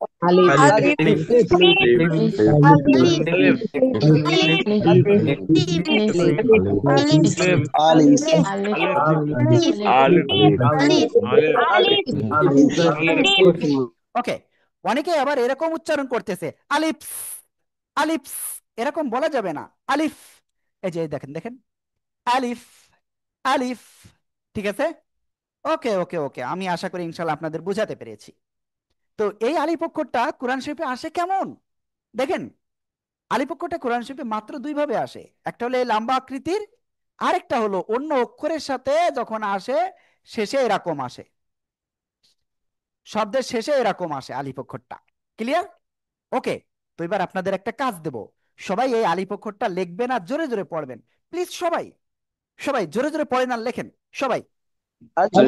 Alif. Alif. Alif. Alif. Alif. Alif. ওকে, অনেকে আবার এরকম উচ্চারণ করতেছে, আলিফ আলিফ, এরকম বলা যাবে না, আলিফ। এই যে দেখেন দেখেন, আলিফ আলিফ, ঠিক আছে। ওকে ওকে ওকে, আমি আশা করি ইনশাল্লাহ আপনাদের বুঝাতে পেরেছি। তো এই আলিফ অক্ষরটা কোরআন শরীফে আসে কেমন দেখেন। আলিফ অক্ষরটা কোরআন শরীফে মাত্র দুই ভাবে আসে, একটা হলো এই লম্বা আকৃতির, আরেকটা হলো অন্য অক্ষরের সাথে যখন আসে শেষে এরকম আসে, শব্দের শেষে এরকম আসে আলিফ অক্ষরটা। ক্লিয়ার? ওকে। তো এবার আপনাদের একটা কাজ দেব, সবাই এই আলিফ অক্ষরটা লিখবেন আর জোরে জোরে পড়বেন। প্লিজ সবাই, সবাই জোরে জোরে পড়েন আর লেখেন সবাই। Alif.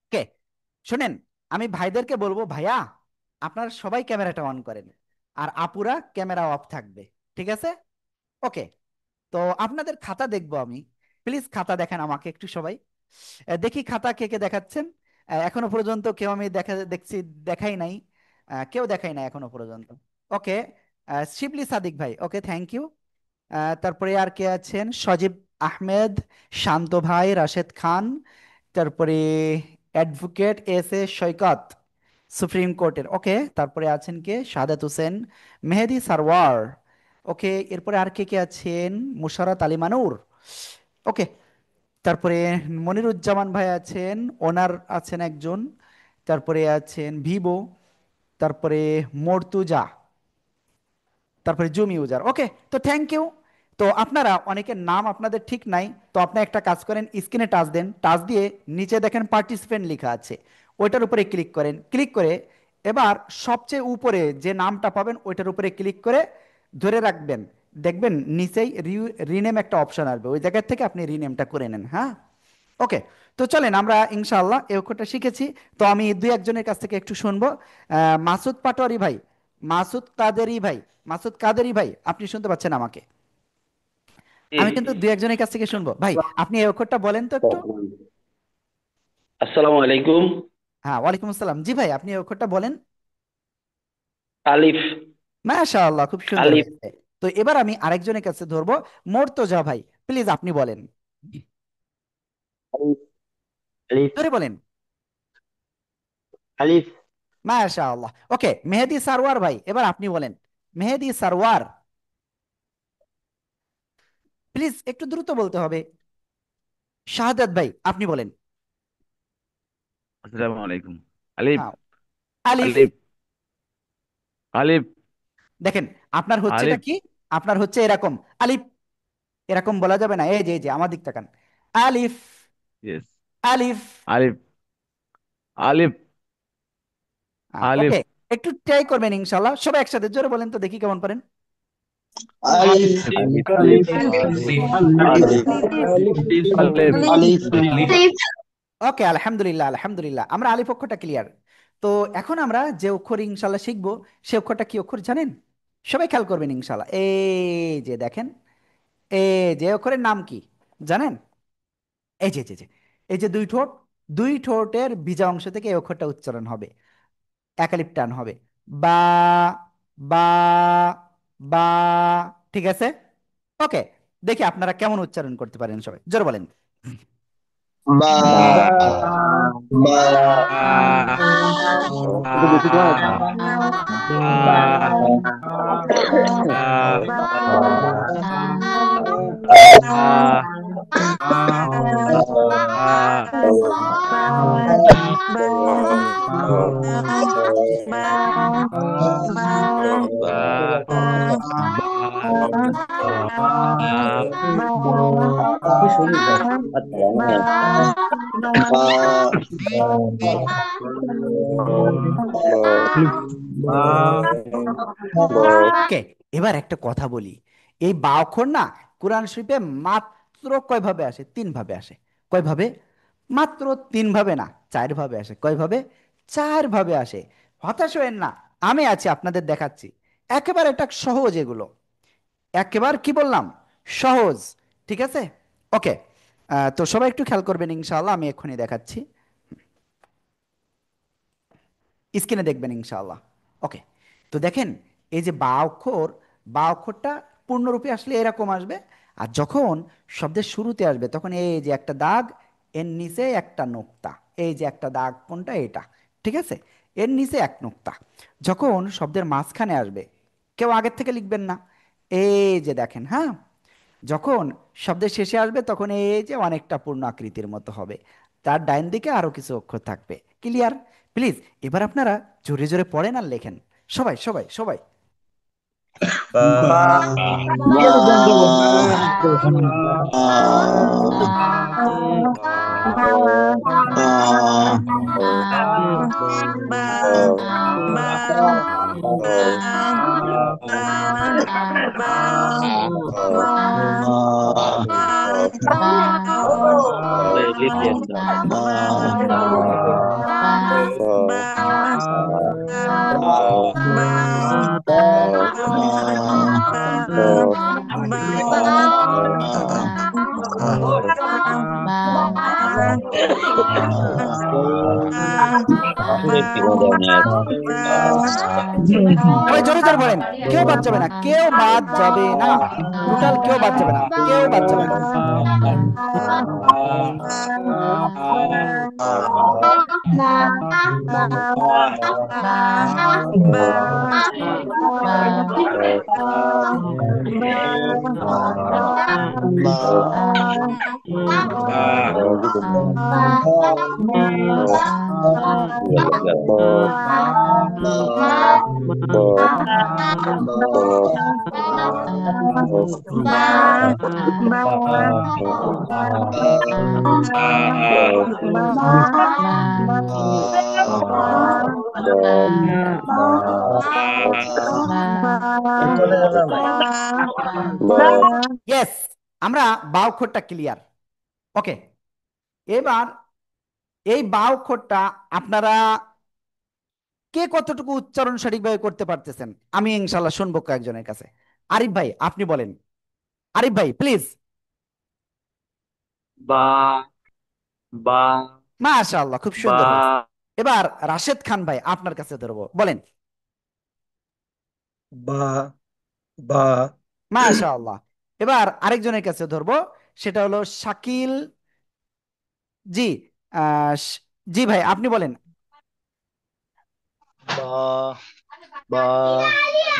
ওকে, শুনেন, আমি ভাইদেরকে বলবো, ভাইয়া আপনারা সবাই ক্যামেরাটা অন করেন আর আপুরা ক্যামেরা অফ থাকবে, ঠিক আছে? ওকে। তো আপনাদের খাতা দেখবো আমি, প্লিজ খাতা দেখেন আমাকে একটু সবাই। দেখি খাতা কে কে দেখাচ্ছেন। এখনো পর্যন্ত কেউ আমি দেখছি দেখাই নাই, কেউ দেখাই নাই এখনো পর্যন্ত। ওকে, শিবলি সাদিক ভাই, ওকে থ্যাংক ইউ। তারপরে আর কে আছেন, সজীব আহমেদ, শান্ত ভাই, রাশেদ খান, তারপরে advocate S A Saikat supreme কোর্টের, ওকে। তারপরে আছেন কে, সাদাত হোসেন, মেহেদি সারওয়ার, ওকে। এরপরে আর কে কে আছেন, মুশারত আলী মানুর, ওকে। তারপরে মনিরুজ্জামান ভাই আছেন, ওনার আছেন একজন, তারপরে আছেন ভিভো, তারপরে মর্তুজা, তারপরে জুম ইউজার, ওকে। তো থ্যাংক ইউ। তো আপনারা অনেকের নাম আপনাদের ঠিক নাই, তো আপনি একটা কাজ করেন, স্ক্রিনে টাচ দেন, টাচ দিয়ে নিচে দেখেন পার্টিসিপেন্ট লেখা আছে, ওইটার উপরে ক্লিক করেন, ক্লিক করে এবার সবচেয়ে উপরে যে নামটা পাবেন ওইটার উপরে ক্লিক করে ধরে রাখবেন, দেখবেন নিচেই রিনেম একটা অপশন আসবে, ওই জায়গা থেকে আপনি রিনেমটা করে নেন, হ্যাঁ। ওকে। তো চলেন আমরা ইনশাআল্লাহ এই অক্ষরটা শিখেছি। তো আমি দুই একজনের কাছ থেকে একটু শুনবো। মাসুদ পাটোয়ারি ভাই, মাসুদ কাদেরি ভাই, মাসুদ কাদেরি ভাই, আপনি শুনতে পাচ্ছেন আমাকে? আমি কিন্তু দুই একজনের কাছ থেকে শুনবো। ভাই আপনি এই অক্ষরটা বলেন তো একটু। আসসালামু আলাইকুম। হ্যাঁ, ওয়ালাইকুম আসসালাম। জি ভাই, আপনি এই অক্ষরটা বলেন। আলিফ। মাশাআল্লাহ, খুব সুন্দর আলিফ। হয়েছে। তো এবার আমি আরেকজনের কাছে ধরবো, মোর্তজা ভাই, প্লিজ আপনি বলেন, Alif. ধরে বলেন। Alif. মাশাআল্লাহ, ওকে। মেহেদি সারওয়ার ভাই, এবার আপনি বলেন, মেহেদি সারওয়ার, প্লিজ একটু দ্রুত বলতে হবে। শাহাদাত ভাই আপনি বলেন। আসসালামু আলাইকুম। আলিফ। হ্যাঁ, আলিফ। আলিফ। আলিফ। দেখেন আপনার হচ্ছেটা আলিফ। কি, আপনার হচ্ছে এরকম, আলিফ, এরকম বলা যাবে না, এই যে এই যে আমার দিক তাকান, আলিফ ইয়েস। আলিফ। আলিফ। আলিফ। আলিফ। ওকে, একটু ট্রাই করবেন ইনশাল্লাহ, সবাই একসাথে জোরে বলেন তো দেখি কেমন পারেন। ওকে, আলহামদুলিল্লাহ আলহামদুলিল্লাহ, আমরা আলিফ অক্ষরটা ক্লিয়ার। তো এখন আমরা যে অক্ষর ইনশাল্লাহ শিখবো, সে অক্ষরটা কি অক্ষর জানেন? সবাই খেয়াল করবেন ইনশাল্লাহ, এই যে দেখেন, এই যে অক্ষরের নাম কি জানেন? এই যে এই যে দুই ঠোঁট, দুই ঠোঁটের ভিজা অংশ থেকে এই অক্ষরটা উচ্চারণ হবে, একালিপ টান হবে, বা, বা, বা, ঠিক আছে। ওকে, দেখি আপনারা কেমন উচ্চারণ করতে পারেন, সবাই জোরে বলেন। ওকে, এবার একটা কথা বলি, এই বা অক্ষর না কোরআন শরীফে মাত্র কয় ভাবে আসে? তিন ভাবে আসে। কয় ভাবে? মাত্র তিন ভাবে না, চার ভাবে আসে। কয় ভাবে? চার ভাবে আসে। হতাশ হয়েন না, আমি আছি, আপনাদের দেখাচ্ছি। একেবারে এটা সহজ এগুলো, একেবারে কি বললাম, সহজ। ঠিক আছে, ওকে। তো সবাই একটু খেয়াল করবেন, ইনশাআল্লাহ আমি এক্ষুনি দেখাচ্ছি, স্ক্রিনে দেখবেন ইনশাআল্লাহ। ওকে, তো দেখেন, এই যে বা অক্ষর, বা অক্ষরটা পূর্ণরূপে আসলে এরকম আসবে। আর যখন শব্দের শুরুতে আসবে তখন এই যে একটা দাগ, এর নিচে একটা নোক্তা, এই যে একটা দাগ, কোনটা? এটা। ঠিক আছে, এর নিচে এক নোক্তা। যখন শব্দের মাঝখানে আসবে, কেউ আগের থেকে লিখবেন না, এই যে দেখেন, হ্যাঁ। যখন শব্দের শেষে আসবে তখন এই যে অনেকটা পূর্ণ আকৃতির মতো হবে, তার ডাইন দিকে আরো কিছু অক্ষর থাকবে। ক্লিয়ার? প্লিজ এবার আপনারা জোরে জোরে পড়েন আর লেখেন, সবাই সবাই সবাই। Alif yan daw. Alif daw niya. সবাই জোরে জোরে পড়েন, কেউ বাদ যাবে না, কেউ বাদ যাবে না, টোটাল কেউ বাদ যাবে না, কেউ বাদ যাবে না। ইয়েস, আমরা বা অক্ষরটা ক্লিয়ার। ওকে, এবার এই বা অক্ষরটা আপনারা কে কতটুকু উচ্চারণ সঠিকভাবে করতে পারতেছেন আমি ইনশাল্লাহ শুনবো কয়েকজনের কাছে। আরিফ ভাই আপনি বলেন, আরিফ ভাই প্লিজ। Ba, ba, মাশাআল্লাহ, খুব সুন্দর হয়েছে। ba, এবার রাশেদ খান ভাই আপনার কাছে ধরবো, বলেন। বা বা মাশাআল্লাহ। এবার আরেকজনের কাছে ধরবো, সেটা হলো শাকিল। জি, শ- জি ভাই আপনি বলেন। ba, ba, ba,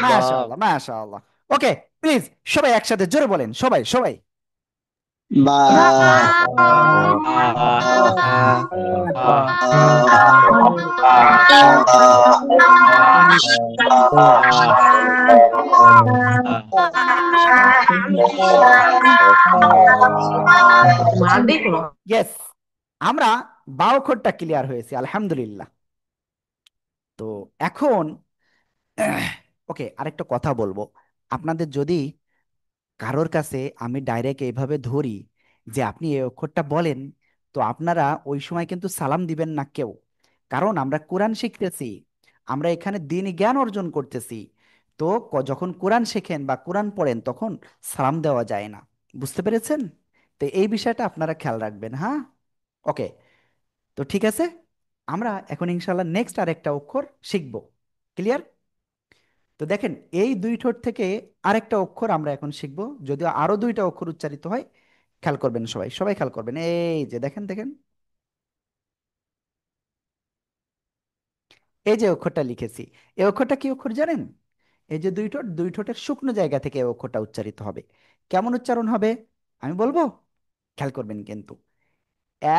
মাশাআল্লাহ মাশাআল্লাহ। ওকে, প্লিজ সবাই একসাথে জোরে বলেন, সবাই সবাই। ইয়েস, আমরা বা অক্ষরটা ক্লিয়ার হয়েছে আলহামদুলিল্লাহ। তো এখন ওকে, আরেকটা কথা বলবো, আপনাদের যদি কারোর কাছে আমি ডাইরেক্ট এইভাবে ধরি যে আপনি এই অক্ষরটা বলেন, তো আপনারা ওই সময় কিন্তু সালাম দিবেন না কেউ, কারণ আমরা কোরআন শিখতেছি, আমরা এখানে দ্বীনি জ্ঞান অর্জন করতেছি। তো যখন কোরআন শেখেন বা কোরআন পড়েন তখন সালাম দেওয়া যায় না, বুঝতে পেরেছেন? তো এই বিষয়টা আপনারা খেয়াল রাখবেন, হ্যাঁ। ওকে, তো ঠিক আছে, আমরা এখন ইনশাল্লাহ নেক্সট আরেকটা অক্ষর শিখব। ক্লিয়ার? তো দেখেন, এই দুই ঠোঁট থেকে আরেকটা অক্ষর আমরা এখন শিখব, যদিও আরো দুইটা অক্ষর উচ্চারিত হয়। খেয়াল করবেন সবাই, সবাই খেয়াল করবেন, এই যে দেখেন দেখেন, এই যে অক্ষরটা লিখেছি, এই অক্ষরটা কি অক্ষর জানেন? এই যে দুই ঠোঁট, দুই ঠোঁটের শুকনো জায়গা থেকে এই অক্ষরটা উচ্চারিত হবে। কেমন উচ্চারণ হবে আমি বলবো, খেয়াল করবেন কিন্তু।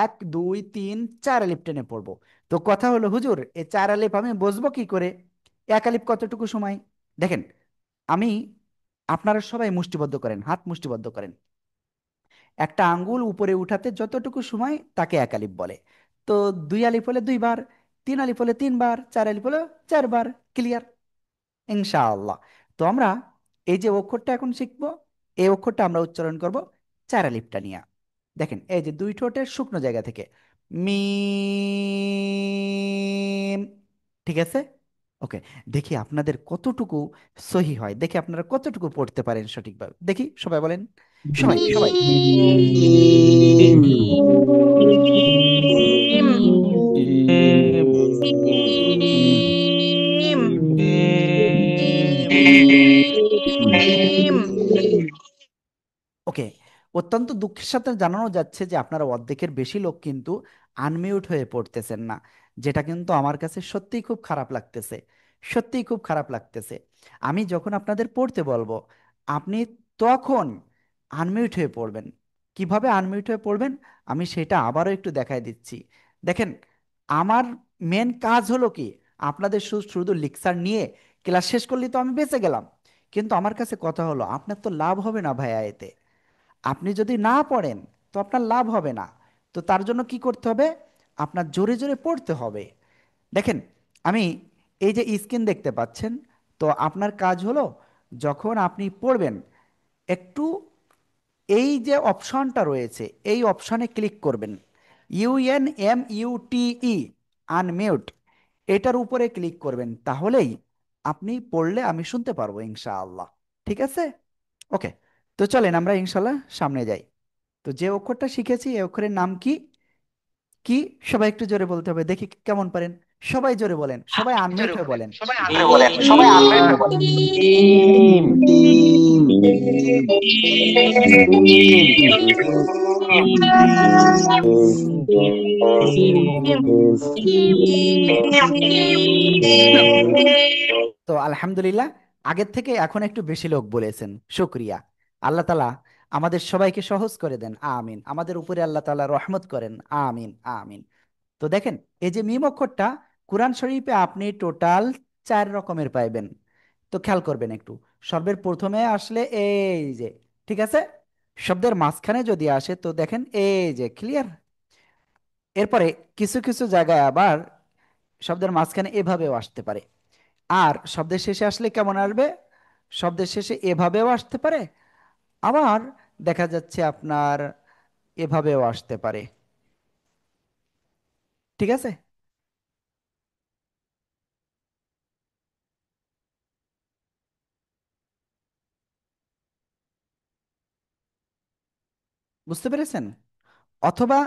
এক দুই তিন চার আলিফ টেনে পড়বো। তো কথা হলো হুজুর, এই চার আলিফ আমি বসবো কি করে? এক আলিফ কতটুকু সময়? দেখেন, আমি, আপনারা সবাই মুষ্টিবদ্ধ করেন, হাত মুষ্টিবদ্ধ করেন, একটা আঙ্গুল উপরে উঠাতে যতটুকু সময় তাকে এক আলিফ বলে। তো দুই আলিফ হলে দুইবার, তিন আলিফ হলে তিনবার, চার আলিফ হলে চারবার। ক্লিয়ার ইনশাআল্লাহ? তো আমরা এই যে অক্ষরটা এখন শিখবো, এই অক্ষরটা আমরা উচ্চারণ করব চার আলিফটা নিয়ে। দেখেন, এই যে দুই ঠোঁটের শুকনো জায়গা থেকে মিম। ঠিক আছে। ওকে, দেখি আপনাদের কতটুকু সহি হয়, দেখি আপনারা কতটুকু পড়তে পারেন সঠিকভাবে, দেখি সবাই বলেন, সবাই সবাই। মিম মিম মিম মিম মিম ওকে, অত্যন্ত দুঃখের সাথে জানানো যাচ্ছে যে আপনারা অর্ধেকের বেশি লোক কিন্তু আনমিউট হয়ে পড়তেছেন না, যেটা কিন্তু আমার কাছে সত্যিই খুব খারাপ লাগতেছে, সত্যিই খুব খারাপ লাগতেছে। আমি যখন আপনাদের পড়তে বলবো, আপনি তখন আনমিউট হয়ে পড়বেন। কিভাবে আনমিউট হয়ে পড়বেন আমি সেটা আবারও একটু দেখাই দিচ্ছি। দেখেন, আমার মেন কাজ হলো কি, আপনাদের শুধু শুধু লেকচার নিয়ে ক্লাস শেষ করলেই তো আমি বেঁচে গেলাম। কিন্তু আমার কাছে কথা হলো, আপনার তো লাভ হবে না ভাইয়া এতে। আপনি যদি না পড়েন তো আপনার লাভ হবে না। তো তার জন্য কি করতে হবে, আপনার জোরে জোরে পড়তে হবে। দেখেন, আমি এই যে স্ক্রিন দেখতে পাচ্ছেন, তো আপনার কাজ হলো যখন আপনি পড়বেন একটু এই যে অপশনটা রয়েছে এই অপশনে ক্লিক করবেন, UNMUTE, আনমিউট, এটার উপরে ক্লিক করবেন, তাহলেই আপনি পড়লে আমি শুনতে পারবো ইনশাআল্লাহ। ঠিক আছে। ওকে, তো চলেন আমরা ইনশাল্লাহ সামনে যাই। তো যে অক্ষরটা শিখেছি এই অক্ষরের নাম কি? কি? সবাই একটু জোরে বলতে হবে, দেখি কেমন পারেন। সবাই জোরে বলেন, সবাই আনমিউট হয়ে বলেন। মিম তো আলহামদুলিল্লাহ, আগের থেকে এখন একটু বেশি লোক বলেছেন, শুক্রিয়া। আল্লাহ তালা আমাদের সবাইকে সহজ করে দেন, আমিন। আমাদের উপরে আল্লাহ তালা রহমত করেন, আমিন আমিন। তো দেখেন, এই যে মিম অক্ষরটা কোরআন শরীফে আপনি টোটাল 4 রকমের পাইবেন। তো খেয়াল করবেন একটু, শব্দের প্রথমে আসলে এই যে, ঠিক আছে, শব্দের মাঝখানে যদি আসে তো দেখেন এই যে ক্লিয়ার। এরপরে কিছু কিছু জায়গায় আবার শব্দের মাঝখানে এভাবেও আসতে পারে। আর শব্দের শেষে আসলে কেমন আসবে, শব্দের শেষে এভাবেও আসতে পারে, আবার দেখা যাচ্ছে আপনার এভাবেও আসতে পারে। ঠিক আছে। বুঝতে পেরেছেন? অথবা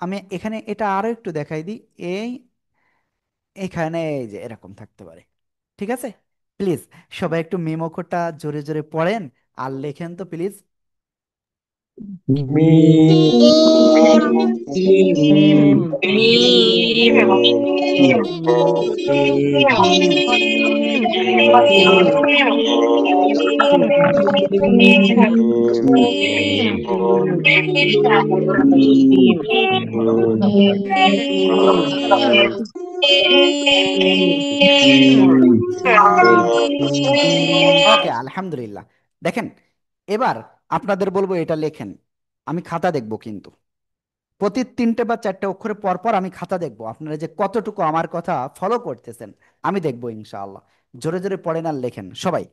আমি এখানে এটা আরো একটু দেখাই দিই, এই এখানে এই যে এরকম থাকতে পারে। ঠিক আছে। প্লিজ সবাই একটু মেমো কোডটা জোরে জোরে পড়েন আর লেখেন তো প্লিজ। ওকে, আলহামদুলিল্লাহ। দেখেন, এবার আপনাদের বলবো এটা লেখেন। আমি খাতা দেখব কিন্তু প্রতি 3টে বা 4টে অক্ষরে পর পর আমি খাতা দেখব, আপনারা যে কতটুকু আমার কথা ফলো করতেছেন আমি দেখবো ইনশাআল্লাহ। জোরে জোরে পড়েন আর লেখেন সবাই।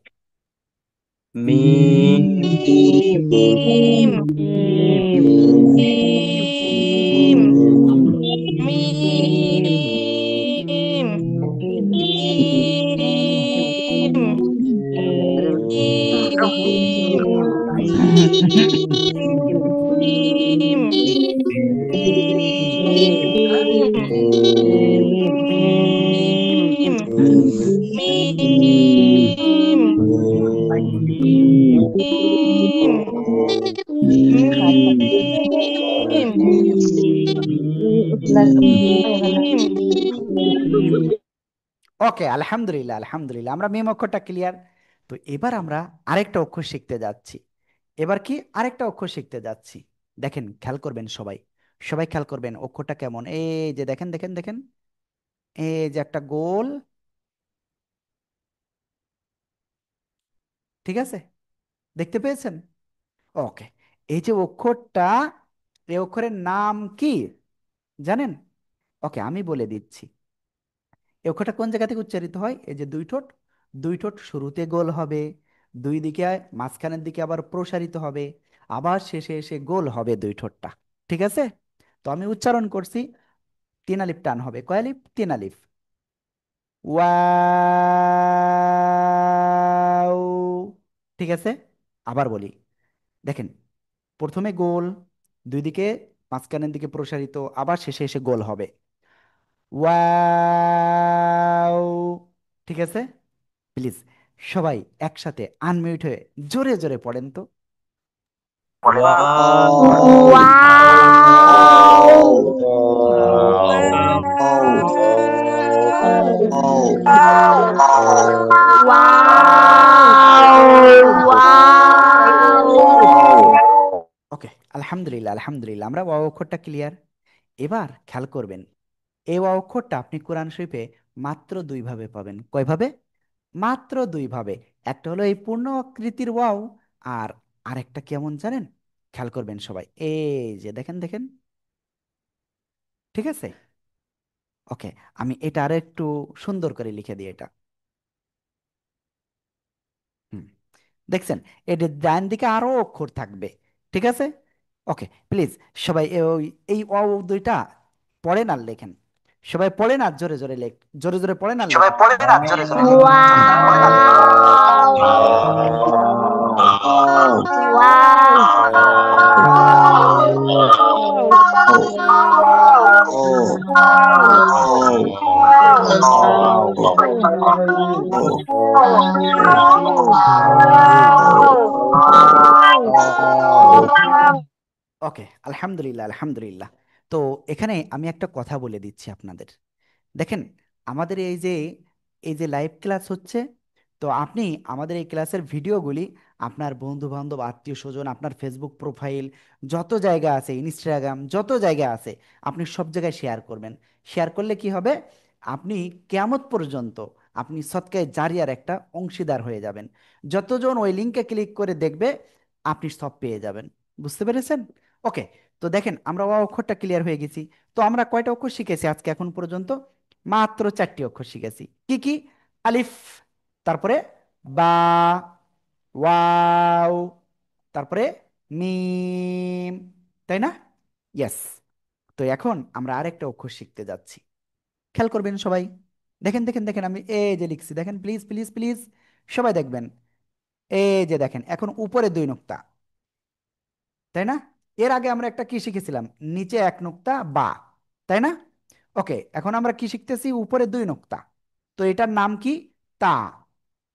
ওকে, আলহামদুলিল্লাহ আলহামদুলিল্লাহ, আমরা মিম অক্ষরটা ক্লিয়ার। তো এবার আমরা আরেকটা অক্ষর শিখতে যাচ্ছি। এবার কি আরেকটা অক্ষর শিখতে যাচ্ছি। দেখেন, খেয়াল করবেন সবাই, সবাই খেয়াল করবেন অক্ষরটা কেমন। এই যে দেখেন দেখেন দেখেন, এই যে একটা গোল, ঠিক আছে, দেখতে পেয়েছেন? ওকে, এই যে অক্ষরটা, এই অক্ষরের নাম কি জানেন? ওকে, আমি বলে দিচ্ছি। এই অক্ষরটা কোন জায়গা থেকে উচ্চারিত হয়, এই যে দুই ঠোঁট, দুই ঠোঁট শুরুতে গোল হবে, দুই দিকে মাঝখানের দিকে আবার প্রসারিত হবে, আবার শেষে এসে গোল হবে দুই ঠোঁটটা। ঠিক আছে। তো আমি উচ্চারণ করছি, তিন আলিফ টান হবে, কয় আলিফ? তিন আলিফ। ওয়াও। ঠিক আছে, আবার বলি, দেখেন, প্রথমে গোল, দুই দিকে, মাঝখানের দিকে প্রসারিত, আবার শেষে এসে গোল হবে। ওয়াও। ঠিক আছে, প্লিজ সবাই একসাথে আনমিউট হয়ে জোরে জোরে পড়েন তো। ওকে, আলহামদুলিল্লাহ আলহামদুলিল্লাহ, আমরা ওয়াও অক্ষরটা ক্লিয়ার। এবার খেয়াল করবেন, এই ওয়াও অক্ষরটা আপনি কোরআন শরীফে মাত্র দুই ভাবে পাবেন। কয়ভাবে? মাত্র দুই ভাবে। একটা হলো এই পূর্ণ আকৃতির ওয়াও, আর আরেকটা কেমন জানেন? খেয়াল করবেন সবাই, এই যে দেখেন দেখেন, ঠিক আছে? ওকে, আমি এটা আরো একটু সুন্দর করে লিখে দিই এটা। হুম, দেখছেন, এটার ডান দিকে আরো অক্ষর থাকবে, ঠিক আছে? ওকে, প্লিজ সবাই এই অ দুইটা পড়েন আর লেখেন। সবাই পড়েন আর জোরে জোরে জোরে জোরে পড়েন আর লেখেন। ওকে, আলহামদুলিল্লাহ আলহামদুলিল্লাহ। তো এখানে আমি একটা কথা বলে দিচ্ছি আপনাদের, দেখেন, আমাদের এই যে লাইভ ক্লাস হচ্ছে, তো আপনি আমাদের এই ক্লাসের ভিডিওগুলি আপনার বন্ধু বান্ধব, আত্মীয় স্বজন, আপনার ফেসবুক প্রোফাইল, যত জায়গা আছে, ইনস্টাগ্রাম, যত জায়গা আছে, আপনি সব জায়গায় শেয়ার করবেন। শেয়ার করলে কি হবে? আপনি কিয়ামত পর্যন্ত আপনি সদকায়ে জারিয়ার একটা অংশীদার হয়ে যাবেন। যতজন ওই লিঙ্কে ক্লিক করে দেখবে, আপনি সব পেয়ে যাবেন। বুঝতে পেরেছেন? ওকে, তো দেখেন, আমরা অ অক্ষরটা ক্লিয়ার হয়ে গেছি। তো আমরা কয়টা অক্ষর শিখেছি আজকে এখন পর্যন্ত? মাত্র চারটি অক্ষর শিখেছি। কি কি? আলিফ, তারপরে বা, ওয়াও, তারপরে মিম, তাই না? ইয়েস। তো এখন আমরা আরেকটা অক্ষর শিখতে যাচ্ছি, খেয়াল করবেন সবাই। দেখেন দেখেন দেখেন, আমি এই যে লিখছি, দেখেন প্লিজ প্লিজ প্লিজ, সবাই দেখবেন। এই যে দেখেন, এখন উপরে দুই নোক্তা, তাই না? এর আগে আমরা একটা কি শিখেছিলাম? নিচে এক নোক্তা বা, তাই না? ওকে, এখন আমরা কি শিখতেছি? উপরে দুই নোক্তা। তো এটার নাম কি? তা।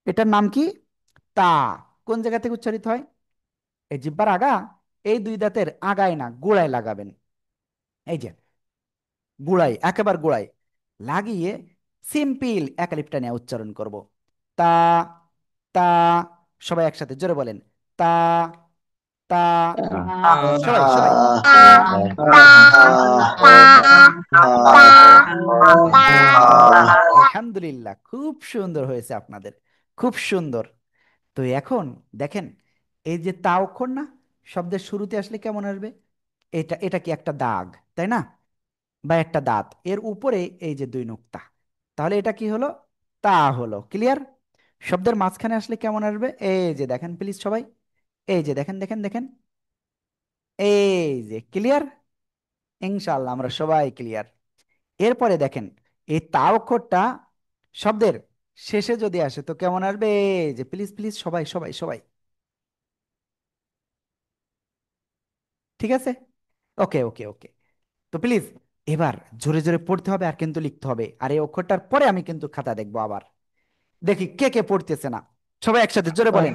এটার নাম কি? তা। কোন জায়গা থেকে উচ্চারিত হয়? এই জিহ্বার আগা, এই দুই দাঁতের আগায় না, গোড়ায় লাগাবেন। এই যে গোড়ায়, একেবারে গোড়ায় লাগিয়ে সিম্পল একালিপটা নিয়ে উচ্চারণ করব। তা, তা, সবাই একসাথে জোরে বলেন, তা, তা, সবাই সবাই। আলহামদুলিল্লাহ, খুব সুন্দর হয়েছে আপনাদের, খুব সুন্দর। তো এখন দেখেন, এই যে তা অক্ষর না, শব্দের শুরুতে আসলে কেমন আসবে? এটা এটা কি একটা দাগ, তাই না? বা একটা দাঁত, এর উপরে এই যে দুই নোক্তা, তাহলে এটা কি হলো? তা হলো। ক্লিয়ার? শব্দের মাঝখানে আসলে কেমন আসবে? এই যে দেখেন প্লিজ সবাই, এই যে দেখেন দেখেন দেখেন, এই যে ক্লিয়ার। ইনশাআল্লাহ আমরা সবাই ক্লিয়ার। এরপরে দেখেন, এই তা অক্ষরটা শব্দের শেষে যদি আসে তো কেমন আসবে? এই যে প্লিজ প্লিজ সবাই সবাই সবাই, ঠিক আছে? ওকে ওকে ওকে। তো প্লিজ এবার জোরে জোরে পড়তে হবে আর কিন্তু লিখতে হবে, আর এই অক্ষরটার পরে আমি কিন্তু খাতা দেখবো আবার। দেখি কে কে পড়তেছে না, সবাই একসাথে জোরে বলেন।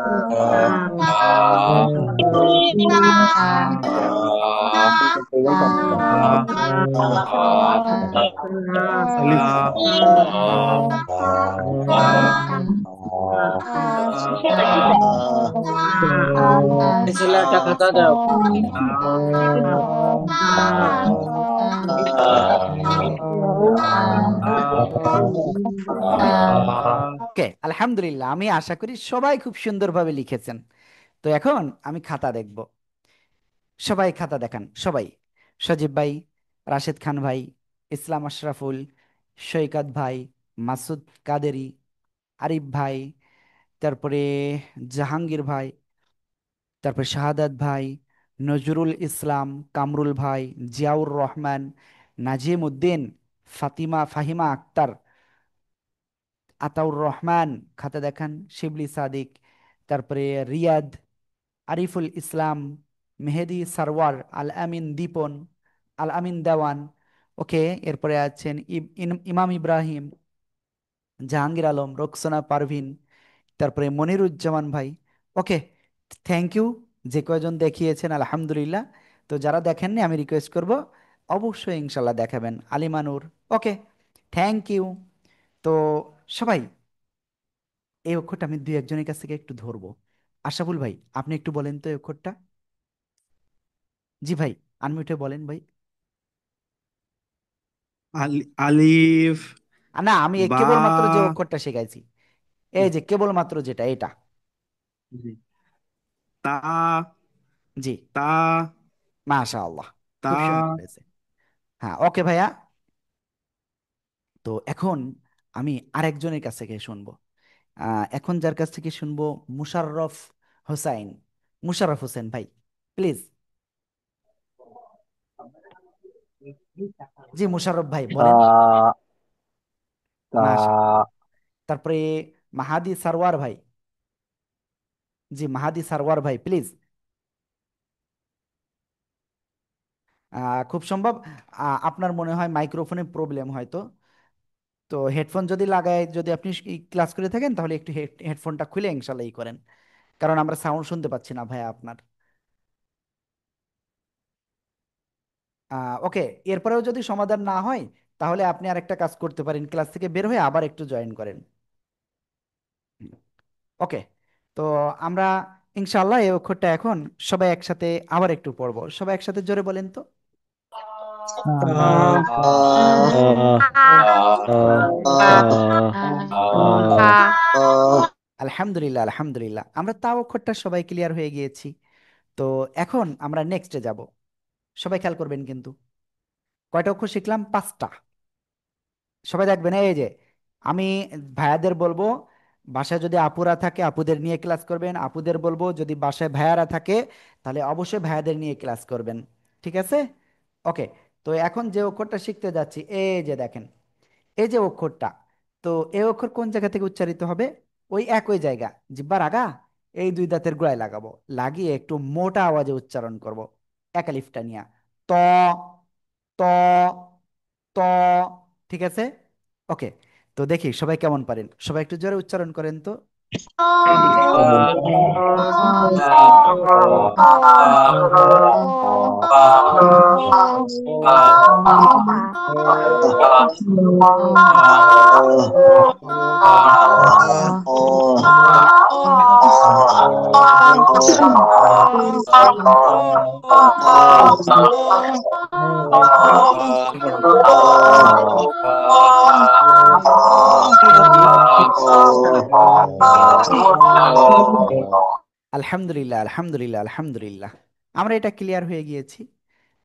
alif, ছেলেটা খাতা দাও। ওকে, আলহামদুলিল্লাহ, আমি আশা করি সবাই খুব সুন্দরভাবে লিখেছেন। তো এখন আমি খাতা দেখব। সবাই খাতা দেখান, সবাই। সজীব ভাই, রাশেদ খান ভাই, ইসলাম আশরাফুল, সৈকত ভাই, মাসুদ কাদেরি, আরিফ ভাই, তারপরে জাহাঙ্গীর ভাই, তারপরে শাহাদাত ভাই, নজরুল ইসলাম, কামরুল ভাই, জিয়াউর রহমান, নাজিম উদ্দিন, ফাহিমা আক্তার, আতাউর রহমান, খাতা দেখান, শিবলি সাদিক, তারপরে রিয়াদ, আরিফুল ইসলাম, মেহেদি সারওয়ার, আল আমিন দীপন, আল আমিন দেওয়ান। ওকে, এরপরে আছেন ইমাম ইব্রাহিম, জাহাঙ্গীর আলম, রোকসানা পারভিন, তারপরে মনিরুজ্জামান ভাই। ওকে, থ্যাংক ইউ যে কয়জন দেখিয়েছেন, আলহামদুলিল্লাহ। তো যারা দেখেননি আমি রিকোয়েস্ট করব অবশ্যই ইনশাল্লাহ দেখাবেন। আলিমানুর, ওকে, থ্যাংক ইউ। তো সবাই, এই অক্ষরটা আমি দুই একজনের কাছ থেকে একটু ধরবো। আশাফুল ভাই, আপনি একটু বলেন তো এই অক্ষরটা। জি ভাই, আনমিউটে বলেন ভাই। আলিফ, না, আমি এই বা, কেবলমাত্র যে অক্ষরটা শেখাইছি, এই যে কেবলমাত্র যেটা এটা। তা, জি, তা, মাশাআল্লাহ, তা, খুব সুন্দর হয়েছে। হ্যাঁ, ওকে ভাইয়া। তো এখন আমি আরেকজনের কাছ থেকে শুনবো। এখন যার কাছ থেকে শুনবো, মুশাররফ হোসাইন, মুশাররফ হোসেন ভাই, প্লিজ। জি মুশাররফ ভাই বলেন। মাশাআল্লাহ। তারপরে মাহাদি সারওয়ার ভাই। জি মাহাদি সারওয়ার ভাই, প্লিজ। খুব সম্ভব আপনার মনে হয় মাইক্রোফোনে প্রবলেম হয়তো। তো হেডফোন যদি লাগায়, যদি আপনি ক্লাস করে থাকেন, তাহলে একটু হেডফোনটা খুলে ইনশাল্লাহ করেন, কারণ আমরা সাউন্ড শুনতে পাচ্ছি না ভাইয়া আপনার। ওকে, এরপরেও যদি সমাধান না হয়, তাহলে আপনি আরেকটা কাজ করতে পারেন, ক্লাস থেকে বের হয়ে আবার একটু জয়েন করেন। ওকে, তো আমরা ইনশাল্লাহ এই অক্ষরটা এখন সবাই একসাথে আবার একটু পড়বো। সবাই একসাথে জোরে বলেন তো। তা, আলহামদুলিল্লাহ, আলহামদুলিল্লাহ, আমরা তাও অক্ষরটা সবাই ক্লিয়ার হয়ে গিয়েছি। তো এখন আমরা নেক্সটে যাব। সবাই খেয়াল করবেন কিন্তু, কয়টা অক্ষর শিখলাম? পাঁচটা। সবাই দেখবেন, এই যে আমি ভাইয়াদের বলবো, বাসায় যদি আপুরা থাকে আপুদের নিয়ে ক্লাস করবেন, আপুদের বলবো যদি বাসায় ভাইয়ারা থাকে তাহলে অবশ্যই ভাইয়াদের নিয়ে ক্লাস করবেন। ঠিক আছে? ওকে, তো এখন যে অক্ষরটা শিখতে যাচ্ছি, এই যে দেখেন, এই যে অক্ষরটা, তো এই অক্ষর কোন জায়গা থেকে উচ্চারিত হবে? ওই একই জায়গা, জিহ্বার আগা, এই দুই দাঁতের গোড়ায় লাগাবো, লাগিয়ে একটু মোটা আওয়াজে উচ্চারণ করব, একালিফটা নিয়ে। ত, ত, ত। ঠিক আছে? ওকে, তো দেখি সবাই কেমন পারেন, সবাই একটু জোরে উচ্চারণ করেন তো। আলহামদুলিল্লাহ, আলহামদুলিল্লাহ, আলহামদুলিল্লাহ, আমরা এটা ক্লিয়ার হয়ে গিয়েছি।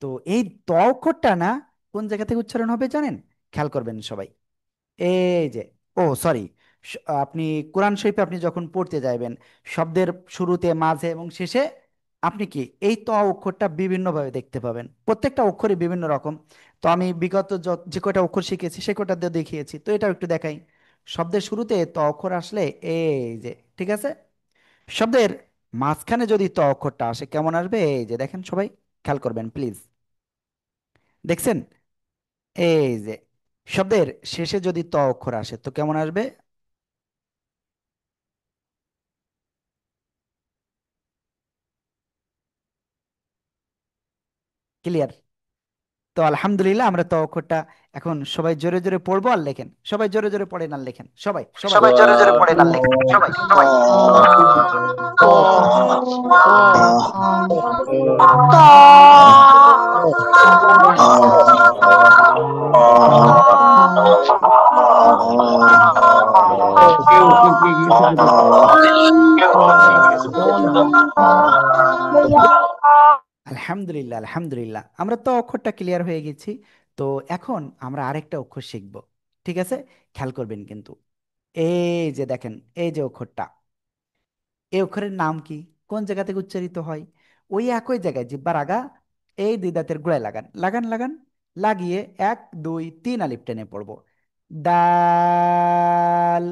তো এই ত অক্ষরটা না, কোন জায়গা থেকে উচ্চারণ হবে জানেন? খেয়াল করবেন সবাই। এই যে, ও সরি, আপনি কোরআন শরীফে আপনি যখন পড়তে যাবেন, শব্দের শুরুতে, মাঝে এবং শেষে আপনি কি এই ত অক্ষরটা বিভিন্নভাবে দেখতে পাবেন, প্রত্যেকটা অক্ষরই বিভিন্ন রকম। তো আমি বিগত যে কয়টা অক্ষর শিখেছি সে কয়টা দিয়ে দেখিয়েছি, তো এটাও একটু দেখাই। শব্দের শুরুতে ত অক্ষর আসলে, এই যে, ঠিক আছে, শব্দের মাঝখানে যদি ত অক্ষরটা আসে কেমন আসবে, এই যে দেখেন, সবাই খেয়াল করবেন প্লিজ। দেখছেন? এই যে, শব্দের শেষে যদি ত অক্ষর আসে তো কেমন আসবে? ক্লিয়ার? তো আলহামদুলিল্লাহ, আমরা তো অক্ষরটা এখন সবাই জোরে জোরে পড়বো আর লেখেন, সবাই জোরে জোরে পড়েন আর লেখেন, সবাই সবাই। বা আলহামদুলিল্লাহ, আলহামদুলিল্লাহ, আমরা তো অক্ষরটা ক্লিয়ার হয়ে গেছি। তো এখন আমরা আরেকটা অক্ষর শিখব, ঠিক আছে? খেয়াল করবেন কিন্তু, এই যে দেখেন, এই যে অক্ষরটা, এই অক্ষরের নাম কি? কোন জায়গা থেকে উচ্চারিত হয়? ওই একই জায়গায় জিহ্বার আগা এই দুই দাঁতের গোড়ায় লাগান, লাগান, লাগান, লাগিয়ে 1 2 3 আলিফ টেনে পড়বো। দাল,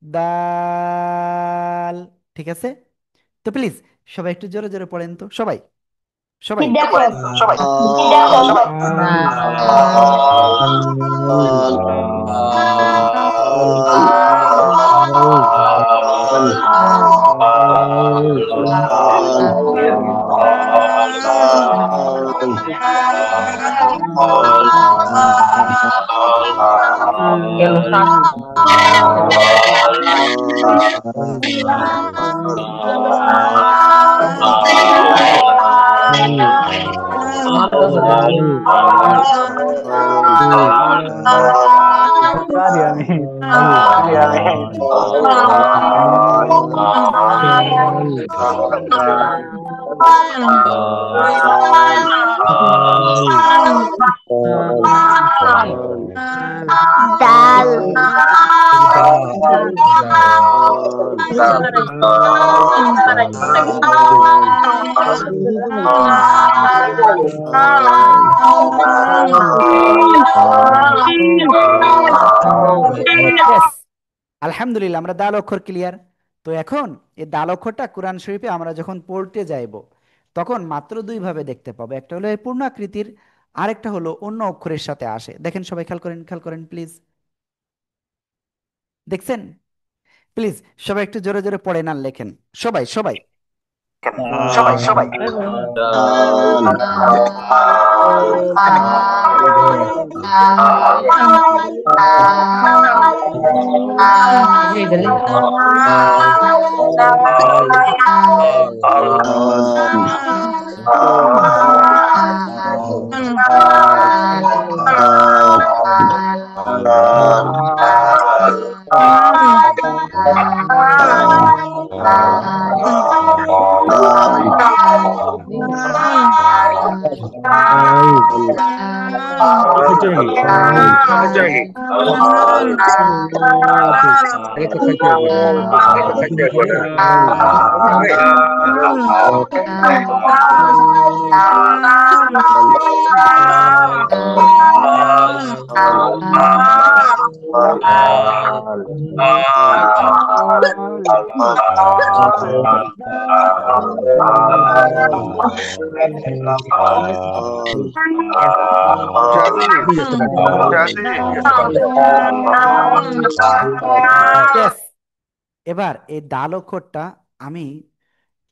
দাল। ঠিক আছে? তো প্লিজ সবাই একটু জোরে জোরে পড়েন তো, সবাই সবাই দেখো সবাই। ডাল Yes, আলহামদুলিল্লাহ, আমরা দাল অক্ষর ক্লিয়ার। তো এখন এই দাল অক্ষরটা কোরআন শরীফে আমরা যখন পড়তে যাইব, তখন মাত্র দুই ভাবে দেখতে পাবো, একটা হলো এই পূর্ণ আকৃতির, আরেকটা হলো অন্য অক্ষরের সাথে আসে। দেখেন সবাই, খেয়াল করেন, খেয়াল করেন প্লিজ। দেখছেন? প্লিজ সবাই একটু জোরে জোরে পড়েন আর লেখেন, সবাই সবাই সবাই সবাই। Yes, এবার এই ডাল অক্ষরটা আমি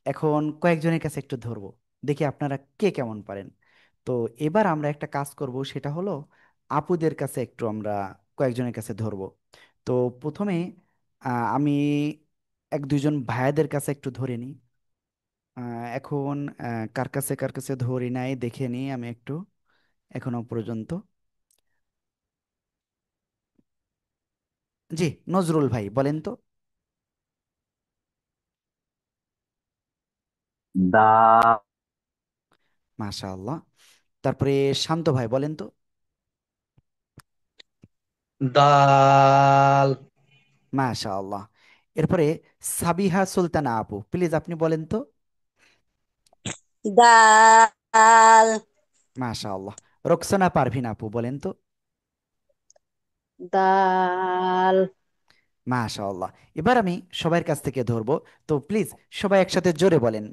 এখন কয়েকজনের কাছে একটু ধরবো, দেখি আপনারা কে কেমন পারেন। তো এবার আমরা একটা কাজ করব, সেটা হলো আপুদের কাছে একটু আমরা কয়েকজনের কাছে ধরবো। তো প্রথমে আমি 1 2 জন ভাইয়াদের কাছে একটু ধরে নিই। এখন কার কাছে ধরি নাই দেখে নিই আমি একটু, এখনো পর্যন্ত। জি, নজরুল ভাই বলেন তো। দা মাশাআল্লাহ। তারপরে শান্ত ভাই বলেন তো। দাল মাশাআল্লাহ। এরপরে সাবিহা সুলতানা আপু, প্লিজ আপনি বলেন তো। ডাল মাশাআল্লাহ। রোকসানা পারভিন আপু বলেন তো। ডাল মাশাআল্লাহ। এবার আমি সবার কাছ থেকে ধরবো, তো প্লিজ সবাই একসাথে জোরে বলেন।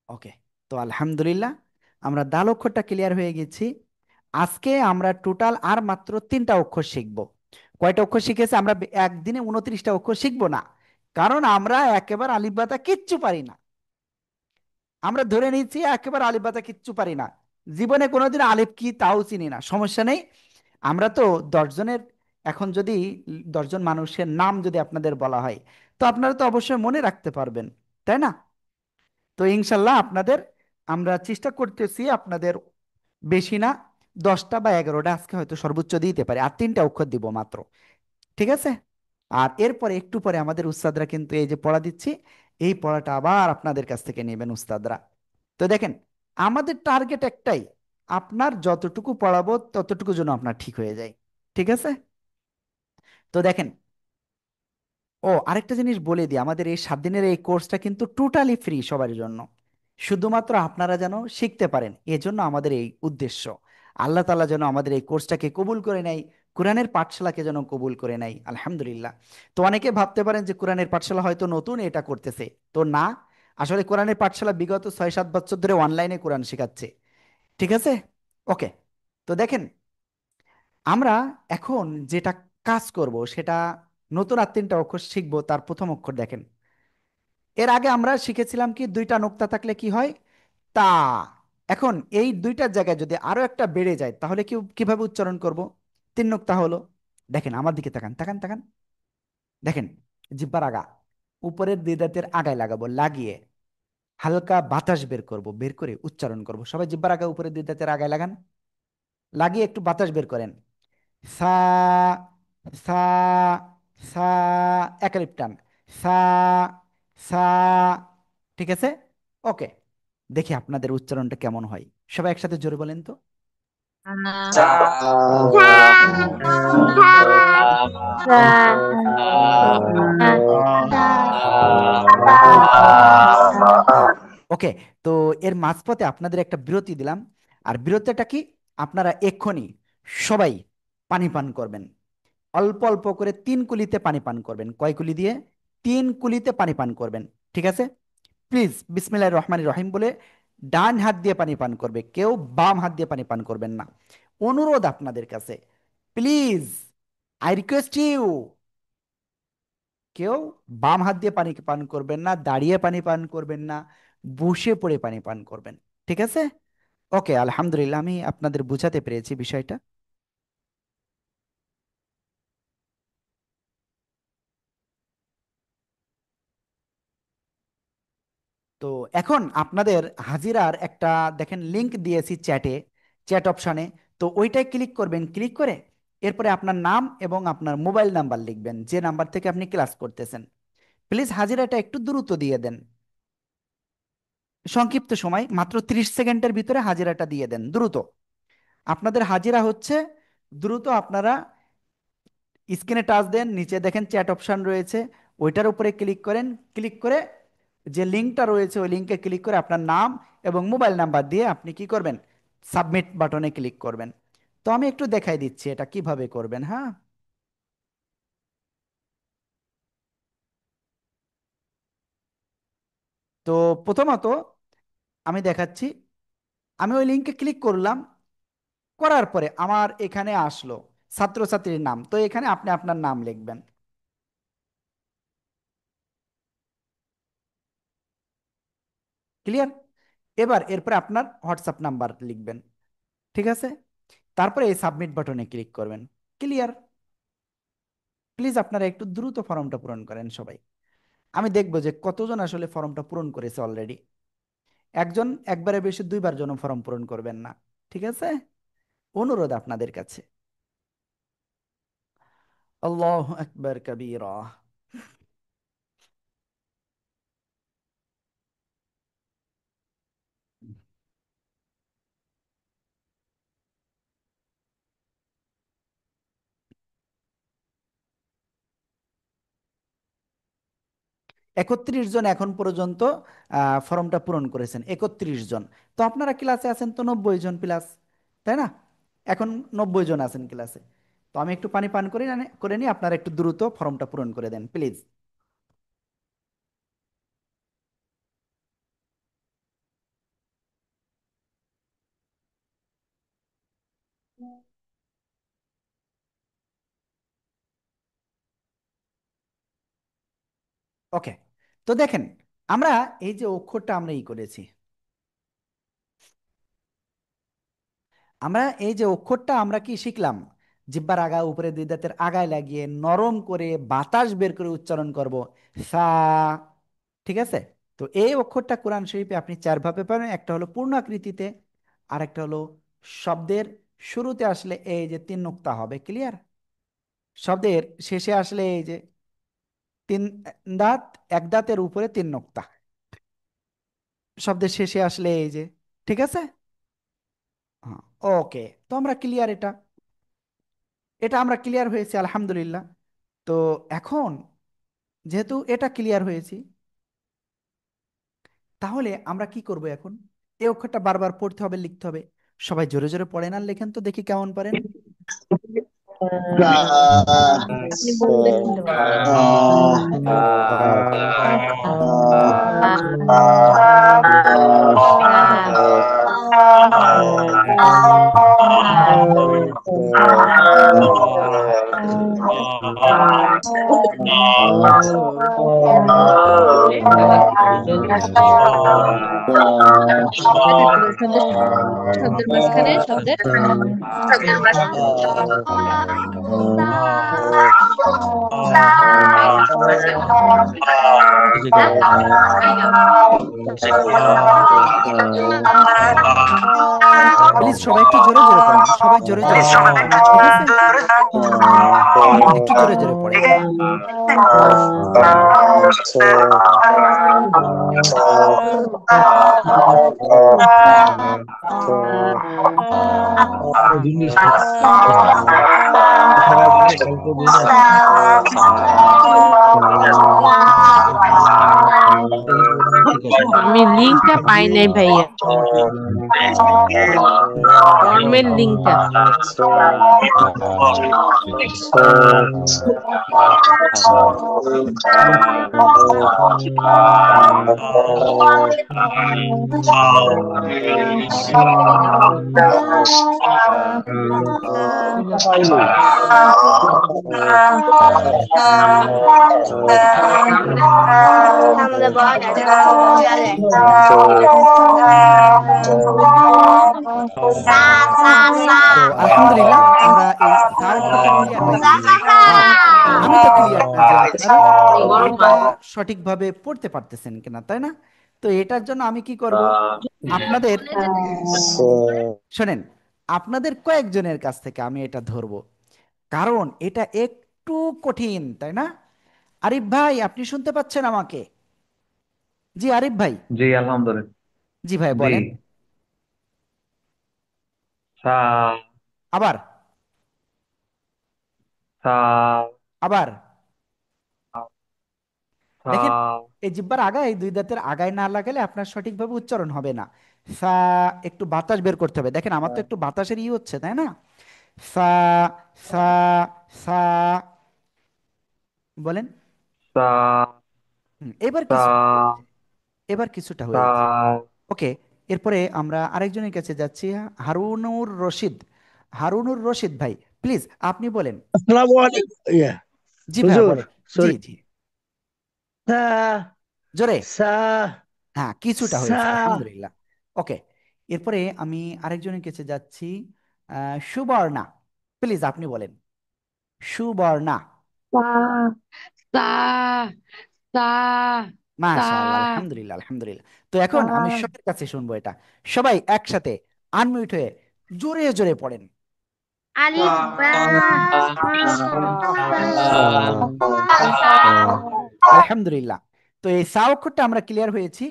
ওকে, তো আলহামদুলিল্লাহ, আমরা দাল অক্ষরটা ক্লিয়ার হয়ে গেছি। আজকে আমরা টোটাল আর মাত্র 3টা অক্ষর শিখব। কয়টা অক্ষর শিখেছে? আমরা একদিনে 29টা অক্ষর শিখবো না, কারণ আমরা একেবারে আলিফ বাতা কিচ্ছু পারি না। আমরা ধরে নিচ্ছি একেবারে আলিফ বাতা কিচ্ছু পারি না, জীবনে কোনোদিন আলিফ কি তাও চিনি না, সমস্যা নেই। আমরা তো 10 জনের, এখন যদি 10 জন মানুষের নাম যদি আপনাদের বলা হয়, তো আপনারা তো অবশ্যই মনে রাখতে পারবেন, তাই না? তো ইনশাল্লাহ আপনাদের, আমরা চেষ্টা করতেছি আপনাদের বেশি না, 10টা বা 11টা আজকে হয়তো সর্বোচ্চ দিতে পারে, আর 3টা অক্ষর দিব মাত্র। ঠিক আছে? আর এরপরে একটু পরে আমাদের উস্তাদরা কিন্তু এই যে পড়া দিচ্ছি, এই পড়াটা আবার আপনাদের কাছ থেকে নেবেন উস্তাদরা। তো দেখেন, আমাদের টার্গেট একটাই, আপনার যতটুকু পড়াবো ততটুকু যেন আপনার ঠিক হয়ে যায়। ঠিক আছে? তো দেখেন, ও আরেকটা জিনিস বলে দিই, আমাদের এই 7 দিনের এই কোর্সটা কিন্তু টোটালি ফ্রি সবার জন্য, শুধুমাত্র আপনারা যেন শিখতে পারেন, এজন্য আমাদের এই উদ্দেশ্য। আল্লাহ তাআলা যেন আমাদের এই কোর্সটাকে কবুল করে নেয়, কোরআনের পাঠশালাকে যেন কবুল করে নেয়, আলহামদুলিল্লাহ। তো অনেকে ভাবতে পারেন যে কোরআনের পাঠশালা হয়তো নতুন এটা করতেছে, তো না, আসলে কোরআনের পাঠশালা বিগত 6-7 বছর ধরে অনলাইনে কোরআন শেখাচ্ছে। ঠিক আছে? ওকে। তো দেখেন, আমরা এখন যেটা কাজ করব সেটা, নতুন আর 3টা অক্ষর শিখবো। তার প্রথম অক্ষর দেখেন, এর আগে আমরা শিখেছিলাম কি 2টা নোক্তা থাকলে কি হয়, তা। এখন এই 2টার জায়গায় যদি আরো একটা বেড়ে যায় তাহলে কি, কিভাবে উচ্চারণ করব? 3 নোক্তা হলো। দেখেন আমার দিকে তাকান, তাকান, তাকান। দেখেন, জিহ্বার আগা, উপরের 2 দাঁতের আগায় লাগাবো, লাগিয়ে হালকা বাতাস বের করব, বের করে উচ্চারণ করব। সবাই জিহ্বার আগা, উপরের 2 দাঁতের আগায় লাগান, লাগিয়ে একটু বাতাস বের করেন। সা, সা, সা, একালিপ টান, সা, সা। ঠিক আছে? ওকে। দেখি আপনাদের উচ্চারণটা কেমন হয়, সবাই একসাথে জোরে বলেন তো। সা হ্যাঁ, ওকে। তো এর মাঝপথে আপনাদের একটা বিরতি দিলাম, আর বিরতিটা কি, আপনারা এক্ষুনি সবাই পানি পান করবেন, অল্প অল্প করে 3 কুলিতে পানি পান করবেন। কয় কুলি দিয়ে? 3 কুলিতে পানি পান করবেন। ঠিক আছে? প্লিজ বিসমিল্লাহির রহমানির রহিম বলে ডান হাত দিয়ে পানি পান করবে, কেউ বাম হাত দিয়ে পানি পান করবেন না। অনুরোধ আপনাদের কাছে, প্লিজ, আই রিকোয়েস্ট ইউ, কেউ বাম হাত দিয়ে পানি পান করবেন না, দাঁড়িয়ে পানি পান করবেন না, বসে পড়ে পানি পান করবেন। ঠিক আছে? ওকে, আলহামদুলিল্লাহ, আমি আপনাদের বুঝাতে পেরেছি বিষয়টা। তো এখন আপনাদের হাজিরার একটা, দেখেন লিংক দিয়েছি চ্যাটে, চ্যাট অপশানে। তো ওইটায় ক্লিক করবেন, ক্লিক করে এরপরে আপনার নাম এবং আপনার মোবাইল নাম্বার লিখবেন, যে নাম্বার থেকে আপনি ক্লাস করতেছেন। প্লিজ হাজিরাটা একটু দ্রুত দিয়ে দেন, সংক্ষিপ্ত সময় মাত্র 30 সেকেন্ডের ভিতরে হাজিরাটা দিয়ে দেন দ্রুত। আপনাদের হাজিরা হচ্ছে দ্রুত। আপনারা স্ক্রিনে টাচ দেন, নিচে দেখেন চ্যাট অপশন রয়েছে, ওইটার উপরে ক্লিক করেন, ক্লিক করে যে লিঙ্কটা রয়েছে ওই লিঙ্কে ক্লিক করে আপনার নাম এবং মোবাইল নাম্বার দিয়ে আপনি কি করবেন, সাবমিট বাটনে ক্লিক করবেন। তো আমি একটু দেখাই দিচ্ছি এটা কিভাবে করবেন। হ্যাঁ, তো প্রথমত আমি দেখাচ্ছি, আমি ওই লিঙ্কে ক্লিক করলাম, করার পরে আমার এখানে আসলো ছাত্রছাত্রীর নাম, তো এখানে আপনি আপনার নাম লিখবেন। ক্লিয়ার? এবার এরপরে আপনার হোয়াটসঅ্যাপ নাম্বার লিখবেন। ঠিক আছে? তারপরে এই সাবমিট বাটনে ক্লিক করবেন। ক্লিয়ার? প্লিজ আপনারা একটু দ্রুত ফর্মটা পূরণ করেন সবাই। আমি দেখবো যে কতজন আসলে ফর্মটা পূরণ করেছে অলরেডি। একজন একবারে বেশি 2বার জন্য ফর্ম পূরণ করবেন না। ঠিক আছে? অনুরোধ আপনাদের কাছে। আল্লাহ আকবার কবীরা। 31 জন এখন পর্যন্ত ফর্মটা পূরণ করেছেন, 31 জন। তো আপনারা ক্লাসে আছেন তো 90 জন প্লাস, তাই না? এখন 90 জন আছেন ক্লাসে। তো আমি একটু পানি পান করে নিই, আপনারা একটু দ্রুত ফর্মটা পূরণ করে দেন প্লিজ। ওকে, তো দেখেন, আমরা এই যে অক্ষরটা আমরা করেছি, আমরা এই যে অক্ষরটা আমরা কি শিখলাম, জিহ্বার আগা উপরে দুই দাঁতের আগায় লাগিয়ে নরম করে বাতাস বের করে উচ্চারণ করব, সা। ঠিক আছে? তো এই অক্ষরটা কোরআন শরীফে আপনি চার ভাবে পাবেন। একটা হলো পূর্ণ আকৃতিতে, আর একটা হলো শব্দের শুরুতে আসলে এই যে তিন নুক্তা হবে, ক্লিয়ার? শব্দের শেষে আসলে এই যে তিন দাঁত, এক দাঁতের উপরে তিন নুক্তা, শব্দের শেষে আসলে এই যে, ঠিক আছে? হ্যাঁ, ওকে, তো আমরা ক্লিয়ার, এটা এটা আমরা ক্লিয়ার হয়েছি আলহামদুলিল্লাহ। তো এখন যেহেতু এটা ক্লিয়ার হয়েছি, তাহলে আমরা কি করব এখন? এই অক্ষরটা বারবার পড়তে হবে, লিখতে হবে। সবাই জোরে জোরে পড়েন আর লেখেন তো, দেখি কেমন পারেন। আপনি বললে শুনতে পারবো। শব্দের শব্দের মাঝখানে শব্দের প্লিজ সবাই একটু জোরে জোরে পড়েন, সবাই জোরে জোরে পড়েন, ঠিক আছে? একটু জোরে জোরে পড়েন। আমি লিঙ্কটা পাই নাই ভাইয়া, ফর্মের লিঙ্কটা। তো আলহামদুলিল্লাহ, আমরা এই সার অক্ষরটা ক্লিয়ার হয়েছি। বাট আমি তো ক্লিয়ার না যে আপনারা এটা সঠিকভাবে পড়তে পারতেছেন কিনা, তাই না? তো এটার জন্য আমি কি করব, আপনাদের, শোনেন, আপনাদের কয়েকজনের কাছ থেকে আমি এটা ধরবো, কারণ এটা একটু কঠিন, তাই না? আরিফ ভাই, আপনি শুনতে পাচ্ছেন আমাকে? জি আরিফ ভাই। জি আলহামদুলিল্লাহ। জি ভাই, জি। বলেন। সা আবার। সা আবার। সা দেখেন, এই জিহ্বার আগায়, এই দুই দাঁতের আগায় না লাগালে আপনার সঠিকভাবে উচ্চারণ হবে না। সা, একটু বাতাস বের করতে হবে। দেখেন, আমার তো একটু বাতাসের হচ্ছে, তাই না? সা, সা, সা, বলেন। সা এবার সা কিছুটা হয়েছে, এবার কিছুটা সা হয়েছে। ওকে, এরপরে আমরা আরেকজনের কাছে যাচ্ছি, হারুনুর রশিদ। হারুনুর রশিদ ভাই, প্লিজ আপনি বলেন। আসসালামু আলাইকুম। ইয়া জি ভাইয়া হুজুর, বলেন। জি সরি। জি, সা জোরে। সা হ্যাঁ, কিছুটা সা হয়েছে আলহামদুলিল্লাহ। ওকে, এরপরে আমি আরেকজনের কাছে যাচ্ছি, সুবর্ণা, প্লিজ আপনি বলেন। সুবর্ণা। সা সা সা সা মাশাআল্লাহ, আলহামদুলিল্লাহ আলহামদুলিল্লাহ। তো এখন আমি সা সবার কাছে শুনবো এটা, সবাই একসাথে আনমিউট হয়ে জোরে জোরে পড়েন। আলিফ বা তা আলহামদুলিল্লাহ। তো এই সা অক্ষরটা আমরা ক্লিয়ার হয়েছি।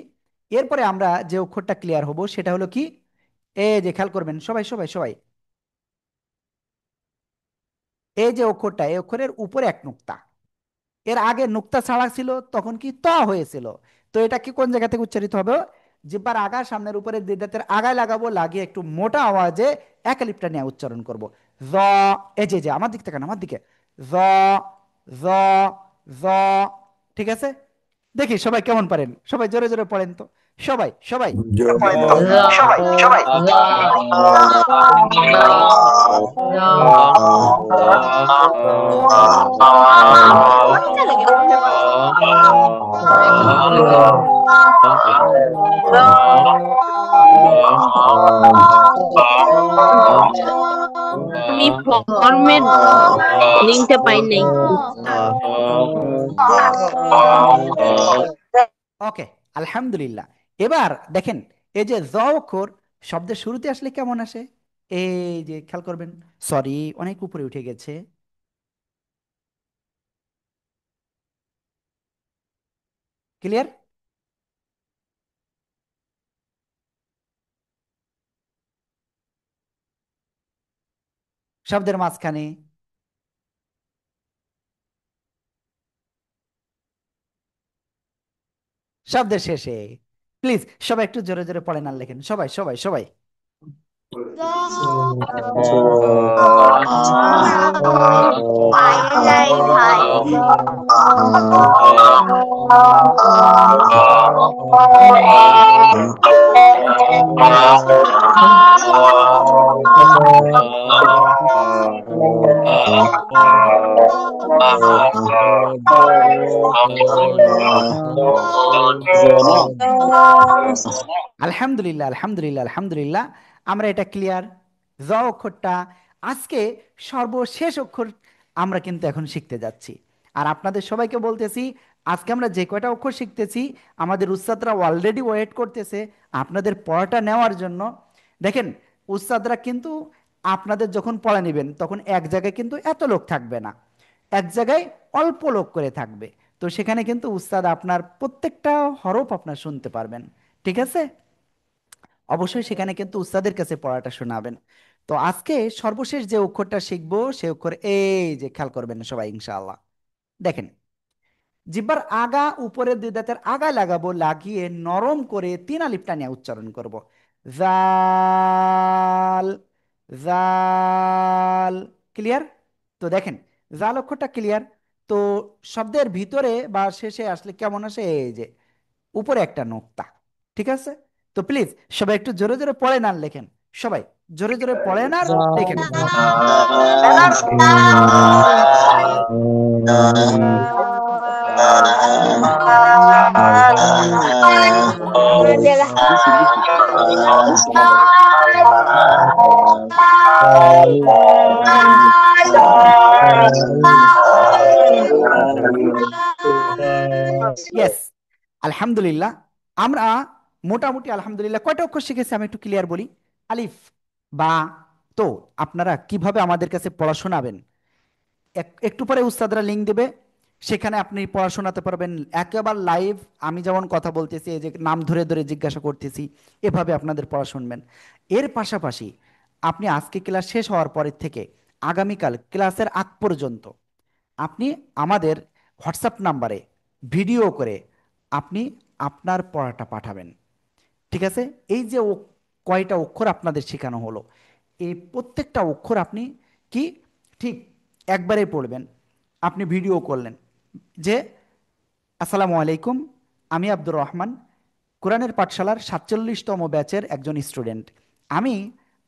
এরপরে আমরা যে অক্ষরটা ক্লিয়ার হব সেটা হলো কি, এই যে খেয়াল করবেন সবাই সবাই সবাই, এই যে অক্ষরটা, এই অক্ষরের উপরে এক নুক্তা, এর আগে নুক্তা ছাড়া ছিল, তখন কি ত হয়েছিল। তো এটা কি কোন জায়গা থেকে উচ্চারিত হবে? জিহ্বার আগা সামনের উপরে দুই দাঁতের আগায় লাগাবো, লাগিয়ে একটু মোটা আওয়াজে একালিপটা নিয়ে উচ্চারণ করব। জ, এই যে যে আমার দিক থেকে, আমার দিকে, জ, জ, জ। ঠিক আছে? দেখি সবাই কেমন পারেন, সবাই জোরে জোরে পড়েন তো। সবাই সবাই আমি ফর্মের লিঙ্কটা পাই নাই। ওকে, আলহামদুলিল্লাহ। এবার দেখেন, এই যে জ অক্ষর শব্দের শুরুতে আসলে কেমন আসে, এই যে খেয়াল করবেন। সরি, অনেক উপরে উঠে গেছে। ক্লিয়ার? শব্দের মাঝখানে, শব্দের শেষে। প্লিজ সবাই একটু জোরে জোরে পড়েন আর লেখেন, সবাই সবাই সবাই। পায়ে নাই ভাই। আলহামদুলিল্লাহ আলহামদুলিল্লাহ আলহামদুলিল্লাহ, আমরা এটা ক্লিয়ার। জ অক্ষরটা আজকে সর্বশেষ অক্ষর আমরা কিন্তু এখন শিখতে যাচ্ছি। আর আপনাদের সবাইকে বলতেছি, আজকে আমরা যে কয়টা অক্ষর শিখতেছি, আমাদের উস্তাদরা অলরেডি ওয়েট করতেছে আপনাদের পড়াটা নেওয়ার জন্য। দেখেন, উস্তাদরা কিন্তু আপনাদের যখন পড়া নেবেন তখন এক জায়গায় কিন্তু এত লোক থাকবে না, এক জায়গায় অল্প লোক করে থাকবে। তো সেখানে কিন্তু উস্তাদ আপনার প্রত্যেকটা হরফ আপনার শুনতে পারবেন। ঠিক আছে? অবশ্যই সেখানে কিন্তু উস্তাদের কাছে পড়াটা শোনাবেন। তো আজকে সর্বশেষ যে অক্ষরটা শিখবো সে অক্ষর, এই যে খেয়াল করবেন সবাই ইনশাআল্লাহ। দেখেন, জিহ্বার আগা উপরের দুই দাঁতের আগায় লাগাবো, লাগিয়ে নরম করে তিন আলিফ টানিয়ে উচ্চারণ করব। জাল, জাল। ক্লিয়ার? তো দেখেন, জাল অক্ষরটা ক্লিয়ার। তো শব্দের ভিতরে বা শেষে আসলে কেমন আসে, এই যে উপরে একটা নোক্তা। ঠিক আছে? তো প্লিজ সবাই একটু জোরে জোরে পড়েন আর লেখেন, সবাই জোরে জোরে পড়েন আর লেখেন। ইয়েস, আলহামদুলিল্লাহ। আমরা মোটামুটি আলহামদুলিল্লাহ কয়টা অক্ষর শিখেছি আমি একটু ক্লিয়ার বলি। আলিফ, বা। তো আপনারা কিভাবে আমাদের কাছে পড়া শোনাবেন, একটু পরে উস্তাদরা লিঙ্ক দেবে, সেখানে আপনি পড়া শোনাতে পারবেন একেবারে লাইভ। আমি যেমন কথা বলতেছি, এই যে নাম ধরে ধরে জিজ্ঞাসা করতেছি, এভাবে আপনাদের পড়া শুনবেন। এর পাশাপাশি আপনি আজকে ক্লাস শেষ হওয়ার পরের থেকে আগামীকাল ক্লাসের আগ পর্যন্ত আপনি আমাদের হোয়াটসঅ্যাপ নাম্বারে ভিডিও করে আপনি আপনার পড়াটা পাঠাবেন। ঠিক আছে? এই যে কয়টা অক্ষর আপনাদের শেখানো হলো, এই প্রত্যেকটা অক্ষর আপনি কি ঠিক একবারে পড়বেন। আপনি ভিডিও করলেন যে, আসসালামু আলাইকুম, আমি আব্দুর রহমান, কোরআনের পাঠশালার 47তম ব্যাচের একজন স্টুডেন্ট। আমি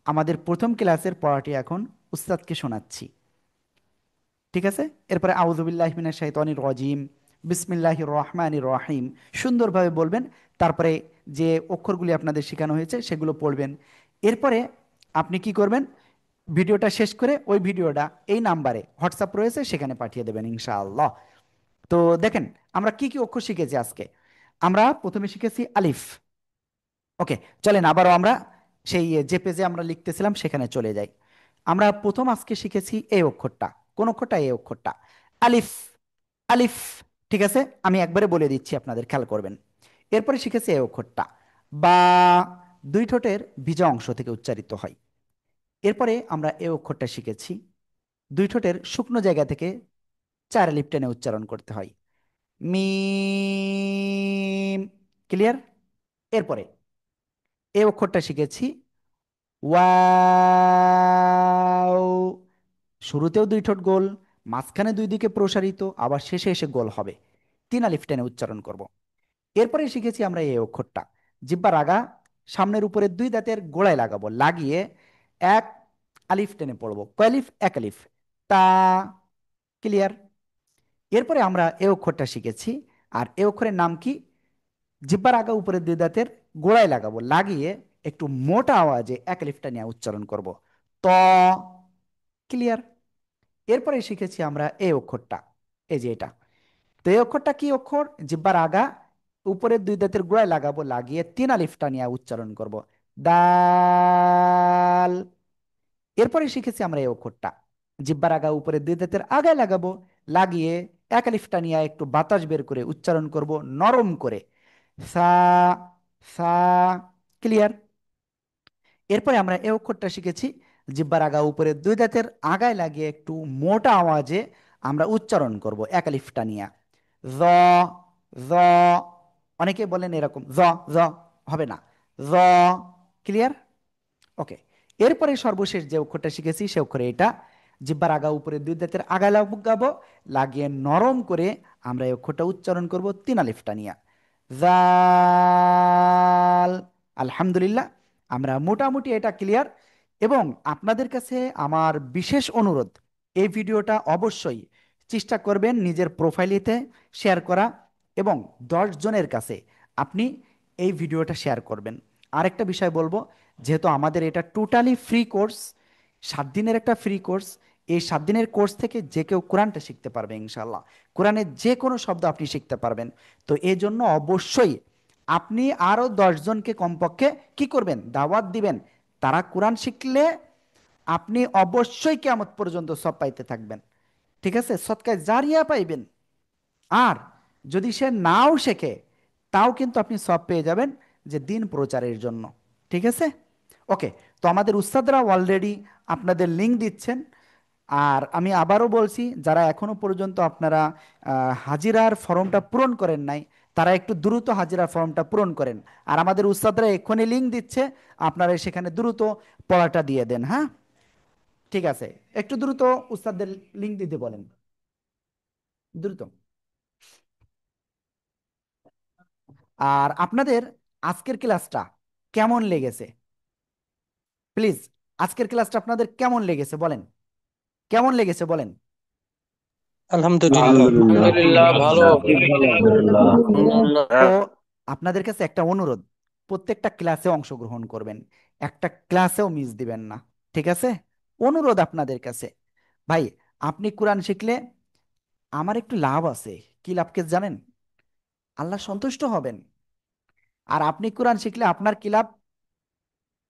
আমাদের প্রথম ক্লাসের পড়াটি এখন উস্তাদকে শোনাচ্ছি। ঠিক আছে? এরপরে আউযুবিল্লাহি মিনাশ শাইতানির রাজিম, বিসমিল্লাহির রহমানির রহিম সুন্দরভাবে বলবেন। তারপরে যে অক্ষরগুলি আপনাদের শেখানো হয়েছে সেগুলো পড়বেন। এরপরে আপনি কি করবেন, ভিডিওটা শেষ করে ওই ভিডিওটা এই নাম্বারে হোয়াটসঅ্যাপ রয়েছে সেখানে পাঠিয়ে দেবেন ইনশাআল্লাহ। তো দেখেন, আমরা কি কি অক্ষর শিখেছি আজকে। আমরা প্রথমে শিখেছি আলিফ। ওকে, চলেন আবারও আমরা সেই যে পেজে আমরা লিখতেছিলাম সেখানে চলে যাই। আমরা প্রথম আজকে শিখেছি এই অক্ষরটা। কোন অক্ষরটা? এই অক্ষরটা, আলিফ। আলিফ। ঠিক আছে? আমি একবারে বলে দিচ্ছি, আপনাদের খেয়াল করবেন। এরপরে শিখেছি এই অক্ষরটা, বা। দুই ঠোঁটের ভিজা অংশ থেকে উচ্চারিত হয়। এরপরে আমরা এই অক্ষরটা শিখেছি, দুই ঠোঁটের শুকনো জায়গা থেকে চার আলিফ টেনে উচ্চারণ করতে হয়। মিম। ক্লিয়ার? এরপরে এই অক্ষরটা শিখেছি, ওয়াও। শুরুতেও দুই ঠোঁট গোল, মাঝখানে দুই দিকে প্রসারিত, আবার শেষে এসে গোল হবে। তিন আলিফ টেনে উচ্চারণ করব। এরপরে শিখেছি আমরা এই অক্ষরটা, জিহ্বার আগা সামনের উপরে 2 দাঁতের গোড়ায় লাগাবো, লাগিয়ে এক আলিফ টেনে পড়বো। কয় আলিফ? এক আলিফ। তা। ক্লিয়ার? এরপরে আমরা এ অক্ষরটা শিখেছি। আর এ অক্ষরের নাম কি? জিহ্বার আগা উপরে 2 দাঁতের গোড়ায় লাগাবো, লাগিয়ে একটু মোটা আওয়াজে এক আলিফটা নিয়ে উচ্চারণ করব। ত। ক্লিয়ার? এরপরে শিখেছি আমরা এই অক্ষরটা, এই যে এটা। তো এই অক্ষরটা কি অক্ষর? জিহ্বার আগা উপরের 2 দাঁতের গোড়ায় লাগাবো, লাগিয়ে 3 আলিফটা নিয়ে উচ্চারণ করব। দাল। এরপরে শিখেছি আমরা এই অক্ষরটা, জিহ্বার আগা উপরে 2 দাঁতের আগায় লাগাবো, লাগিয়ে এক আলিফটা নিয়ে একটু বাতাস বের করে উচ্চারণ করব নরম করে। সা। সা। ক্লিয়ার? এরপরে আমরা এই অক্ষরটা শিখেছি, জিহ্বার আগা উপরে 2 দাঁতের আগায় লাগিয়ে একটু মোটা আওয়াজে আমরা উচ্চারণ করব এক আলিফটা নিয়ে। জ। জ। অনেকে বলেন এরকম জ জ, হবে না, জ। ক্লিয়ার? ওকে। এরপরে সর্বশেষ যে অক্ষরটা শিখেছি সে অক্ষরে এটা, জিহ্বার আগা উপরে 2 দাঁতের আগায় লাগাবো, লাগিয়ে নরম করে আমরা এই অক্ষরটা উচ্চারণ করব 3 আলিফটা নিয়ে। জাল। আলহামদুলিল্লাহ, আমরা মোটামুটি এটা ক্লিয়ার। এবং আপনাদের কাছে আমার বিশেষ অনুরোধ, এই ভিডিওটা অবশ্যই চেষ্টা করবেন নিজের প্রোফাইলেতে শেয়ার করা, এবং 10 জনের কাছে আপনি এই ভিডিওটা শেয়ার করবেন। আরেকটা বিষয় বলবো, যেহেতু আমাদের এটা টোটালি ফ্রি কোর্স, 7 দিনের একটা ফ্রি কোর্স, এই 7 দিনের কোর্স থেকে যে কেউ কোরআনটা শিখতে পারবে ইনশাল্লাহ। কোরআনের যে কোনো শব্দ আপনি শিখতে পারবেন। তো এই জন্য অবশ্যই আপনি আরও 10 জনকে কমপক্ষে কি করবেন? দাওয়াত দিবেন। তারা কোরআন শিখলে আপনি অবশ্যই কিয়ামত পর্যন্ত সব পাইতে থাকবেন। ঠিক আছে? সদকায়ে জারিয়া পাইবেন। আর যদি সে নাও শেখে, তাও কিন্তু আপনি সব পেয়ে যাবেন, যে দিন প্রচারের জন্য। ঠিক আছে? ওকে। তো আমাদের উস্তাদরা অলরেডি আপনাদের লিঙ্ক দিচ্ছেন। আর আমি আবারও বলছি, যারা এখনো পর্যন্ত আপনারা হাজিরার ফর্মটা পূরণ করেন নাই, তারা একটু দ্রুত হাজিরার ফর্মটা পূরণ করেন। আর আমাদের উস্তাদরা এক্ষুনি লিঙ্ক দিচ্ছে, আপনারা সেখানে দ্রুত পড়াটা দিয়ে দেন। হ্যাঁ, ঠিক আছে, একটু দ্রুত উস্তাদদের লিঙ্ক দিতে বলেন, দ্রুত। আর আপনাদের আজকের ক্লাসটা কেমন লেগেছে? প্লিজ, আজকের ক্লাসটা আপনাদের কেমন লেগেছে বলেন, কেমন লেগেছে বলেন। Alhamdulillah. আলহামদুলিল্লাহ ভালো। তো আপনাদের কাছে একটা অনুরোধ, প্রত্যেকটা ক্লাসে অংশগ্রহণ করবেন, একটা ক্লাসেও মিস দিবেন না। ঠিক আছে? অনুরোধ আপনাদের কাছে। ভাই, আপনি কোরআন শিখলে আমার একটু লাভ আছে। কি লাভ কে জানেন? আল্লাহ সন্তুষ্ট হবেন। আর আপনি কোরআন শিখলে আপনার কি লাভ?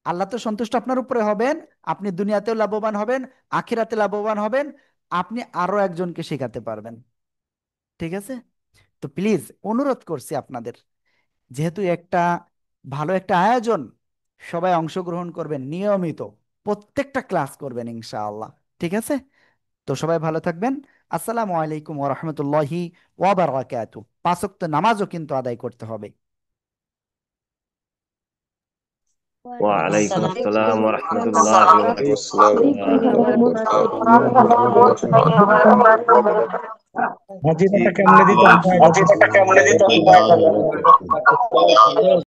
আল্লাহ তো সন্তুষ্ট আপনার উপরে হবেন, আপনি দুনিয়াতেও লাভবান হবেন, আখিরাতে লাভবান হবেন, আপনি আরো একজনকে শেখাতে পারবেন। ঠিক আছে? তো প্লিজ অনুরোধ করছি আপনাদের, যেহেতু একটা ভালো একটা আয়োজন, সবাই অংশগ্রহণ করবেন নিয়মিত, প্রত্যেকটা ক্লাস করবেন ইনশাআল্লাহ। ঠিক আছে? তো সবাই ভালো থাকবেন। আসসালামু আলাইকুম ওয়া রাহমাতুল্লাহি ওয়া বারাকাতুহু। 5 ওয়াক্ত নামাজও কিন্তু আদায় করতে হবে। ওয়ালাইকুম আসসালাম ওয়া রাহমাতুল্লাহি ওয়া وعليكم السلام বারাকাতুহু। Haji, kita kemana di tempat? ورحمة الله وبركاته